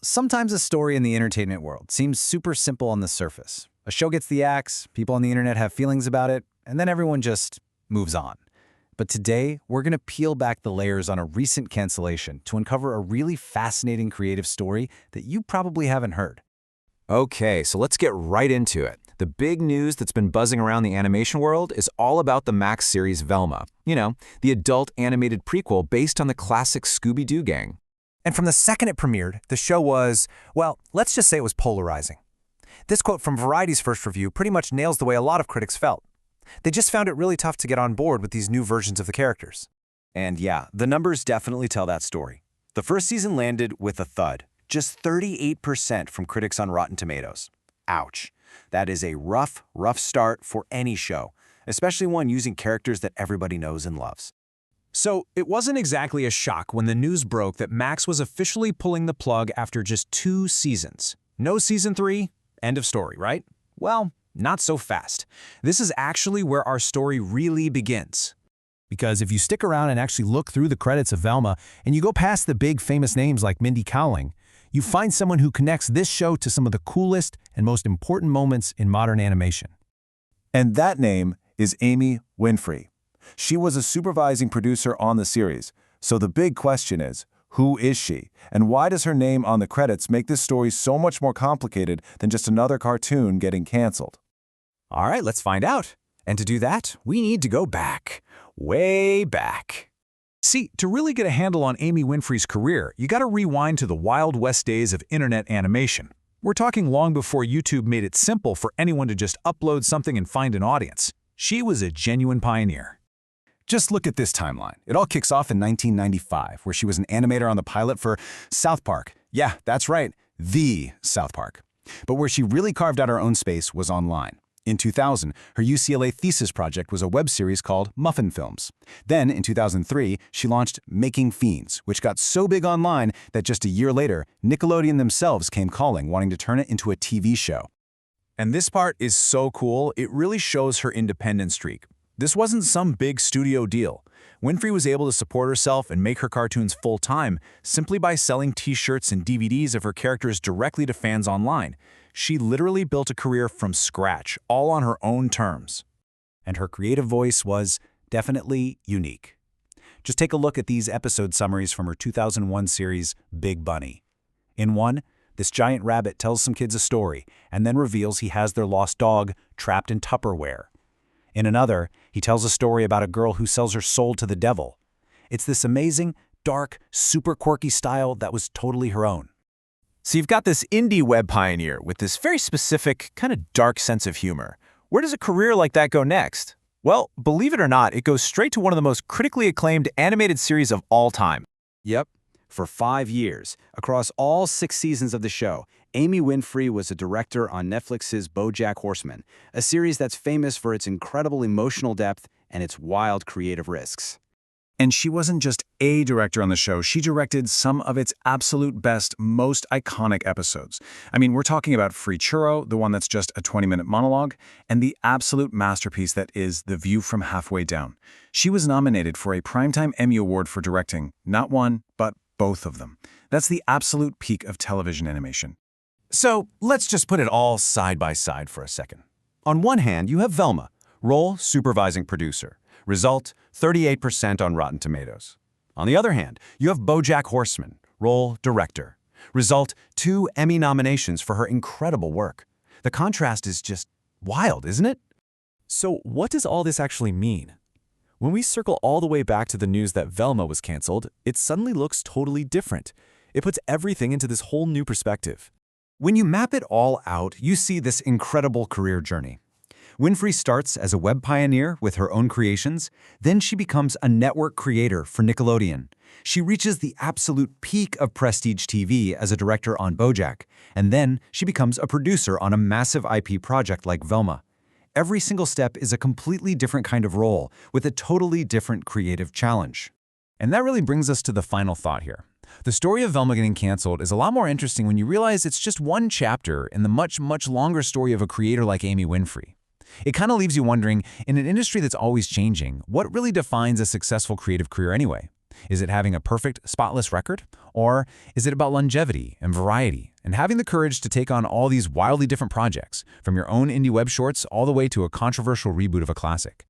Sometimes a story in the entertainment world seems super simple on the surface. A show gets the axe, people on the internet have feelings about it, and then everyone just moves on. But today, we're going to peel back the layers on a recent cancellation to uncover a really fascinating creative story that you probably haven't heard. Okay, so let's get right into it. The big news that's been buzzing around the animation world is all about the Max series Velma. The adult animated prequel based on the classic Scooby-Doo gang. And from the second it premiered, the show was, well, let's just say it was polarizing. This quote from Variety's first review pretty much nails the way a lot of critics felt. They just found it really tough to get on board with these new versions of the characters. And yeah, the numbers definitely tell that story. The first season landed with a thud, just 38% from critics on Rotten Tomatoes. Ouch. That is a rough start for any show, especially one using characters that everybody knows and loves. So it wasn't exactly a shock when the news broke that Max was officially pulling the plug after just 2 seasons. No season 3, end of story, right? Well, not so fast. This is actually where our story really begins. Because if you stick around and actually look through the credits of Velma, and you go past the big famous names like Mindy Kaling, you find someone who connects this show to some of the coolest and most important moments in modern animation. And that name is Amy Winfrey. She was a supervising producer on the series, so the big question is, who is she? And why does her name on the credits make this story so much more complicated than just another cartoon getting canceled? All right, let's find out. And to do that, we need to go back, way back. See, to really get a handle on Amy Winfrey's career, you gotta rewind to the Wild West days of internet animation. We're talking long before YouTube made it simple for anyone to just upload something and find an audience. She was a genuine pioneer. Just look at this timeline. It all kicks off in 1995, where she was an animator on the pilot for South Park. Yeah, that's right, the South Park. But where she really carved out her own space was online. In 2000, her UCLA thesis project was a web series called Muffin Films. Then, in 2003, she launched Making Fiends, which got so big online that just a year later, Nickelodeon themselves came calling, wanting to turn it into a TV show. And this part is so cool, it really shows her independent streak. This wasn't some big studio deal. Winfrey was able to support herself and make her cartoons full-time simply by selling t-shirts and DVDs of her characters directly to fans online. She literally built a career from scratch, all on her own terms. And her creative voice was definitely unique. Just take a look at these episode summaries from her 2001 series, Big Bunny. In one, this giant rabbit tells some kids a story and then reveals he has their lost dog trapped in Tupperware. In another, he tells a story about a girl who sells her soul to the devil. It's this amazing, dark, super quirky style that was totally her own. So you've got this indie web pioneer with this very specific, kind of dark sense of humor. Where does a career like that go next? Well, believe it or not, it goes straight to one of the most critically acclaimed animated series of all time. Yep. For 5 years, across all 6 seasons of the show, Amy Winfrey was a director on Netflix's BoJack Horseman, a series that's famous for its incredible emotional depth and its wild creative risks. And she wasn't just a director on the show, she directed some of its absolute best, most iconic episodes. I mean, we're talking about Free Churro, the one that's just a 20-minute monologue, and the absolute masterpiece that is The View from Halfway Down. She was nominated for a Primetime Emmy Award for directing, not one, but both of them. That's the absolute peak of television animation. So let's just put it all side by side for a second. On one hand, you have Velma, role supervising producer. Result, 38% on Rotten Tomatoes. On the other hand, you have BoJack Horseman, role director. Result, 2 Emmy nominations for her incredible work. The contrast is just wild, isn't it? So what does all this actually mean? When we circle all the way back to the news that Velma was canceled, it suddenly looks totally different. It puts everything into this whole new perspective. When you map it all out, you see this incredible career journey. Winfrey starts as a web pioneer with her own creations, then she becomes a network creator for Nickelodeon. She reaches the absolute peak of prestige TV as a director on BoJack, and then she becomes a producer on a massive IP project like Velma. Every single step is a completely different kind of role, with a totally different creative challenge. And that really brings us to the final thought here. The story of Velma getting canceled is a lot more interesting when you realize it's just one chapter in the much, much longer story of a creator like Amy Winfrey. It kind of leaves you wondering, in an industry that's always changing, what really defines a successful creative career anyway? Is it having a perfect, spotless record? Or is it about longevity and variety and having the courage to take on all these wildly different projects, from your own indie web shorts all the way to a controversial reboot of a classic?